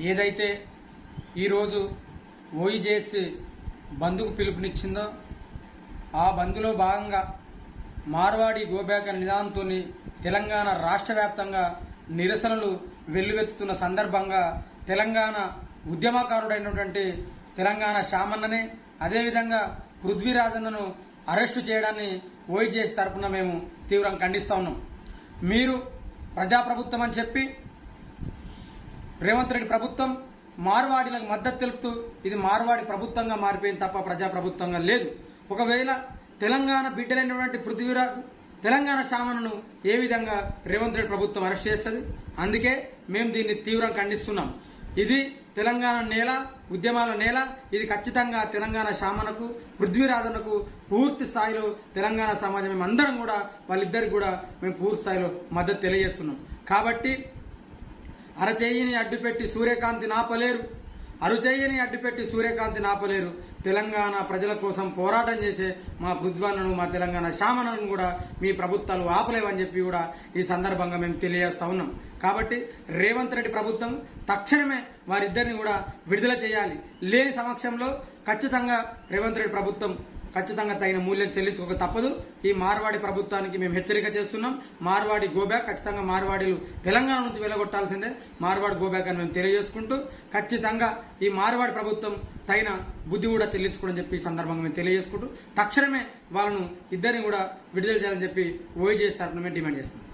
ఏదైతే ఈరోజు ఓయిజేసి బంద్కు పిలుపునిచ్చిందో ఆ బంద్లో భాగంగా మార్వాడి గోబ్యాక్ అనే నినాదంతో తెలంగాణ రాష్ట్ర వ్యాప్తంగా నిరసనలు వెల్లువెత్తుతున్న సందర్భంగా తెలంగాణ ఉద్యమకారుడైనటువంటి తెలంగాణ శామన్ననే అదేవిధంగా పృథ్వీరాజన్నను అరెస్టు చేయడాన్ని ఓయిజేసి తరపున మేము తీవ్రంగా ఖండిస్తా ఉన్నాం. మీరు ప్రజాప్రభుత్వం అని చెప్పి రేవంత్ రెడ్డి ప్రభుత్వం మార్వాడీలకు మద్దతు తెలుపుతూ ఇది మార్వాడి ప్రభుత్వంగా మారిపోయింది తప్ప ప్రజాప్రభుత్వంగా లేదు. ఒకవేళ తెలంగాణ బిడ్డలైనటువంటి పృథ్వీరాజ్ తెలంగాణ శామన్నను ఏ విధంగా రేవంత్ రెడ్డి ప్రభుత్వం అరెస్ట్ చేస్తుంది? అందుకే మేము దీన్ని తీవ్రంగా ఖండిస్తున్నాం. ఇది తెలంగాణ నేల, ఉద్యమాల నేల. ఇది ఖచ్చితంగా తెలంగాణ శామన్నకు పృథ్వీరాజన్నకు పూర్తి స్థాయిలో తెలంగాణ సమాజం మేమందరం కూడా వాళ్ళిద్దరికి కూడా మేము పూర్తి స్థాయిలో మద్దతు తెలియజేస్తున్నాం. కాబట్టి అరచేయిని అడ్డుపెట్టి సూర్యకాంతి నాపలేరు, అరుచేయిని అడ్డుపెట్టి సూర్యకాంతి నాపలేరు. తెలంగాణ ప్రజల కోసం పోరాటం చేసే మా పృథ్వన్నను, మా తెలంగాణ శామన్నను కూడా మీ ప్రభుత్వాలు ఆపలేవని చెప్పి కూడా ఈ సందర్భంగా మేము తెలియజేస్తా ఉన్నాం. కాబట్టి రేవంత్ రెడ్డి ప్రభుత్వం తక్షణమే వారిద్దరిని కూడా విడుదల చేయాలి. లేని సమక్షంలో ఖచ్చితంగా రేవంత్ రెడ్డి ప్రభుత్వం ఖచ్చితంగా తగిన మూల్యం చెల్లించుకోక తప్పదు. ఈ మార్వాడి ప్రభుత్వానికి మేము హెచ్చరిక చేస్తున్నాం. మార్వాడి గోబ్యాక్, ఖచ్చితంగా మార్వాడీలు తెలంగాణ నుంచి వెలగొట్టాల్సిందే. మార్వాడి గోబ్యాక్ అని మేము తెలియజేసుకుంటూ ఖచ్చితంగా ఈ మార్వాడి ప్రభుత్వం తగిన బుద్ధి కూడా చెల్లించుకోవడం చెప్పి ఈ సందర్భంగా మేము తెలియజేసుకుంటూ తక్షణమే వాళ్ళను ఇద్దరిని కూడా విడుదల చేయాలని చెప్పి ఓయిజేసి తరఫున మేము డిమాండ్ చేస్తున్నాం.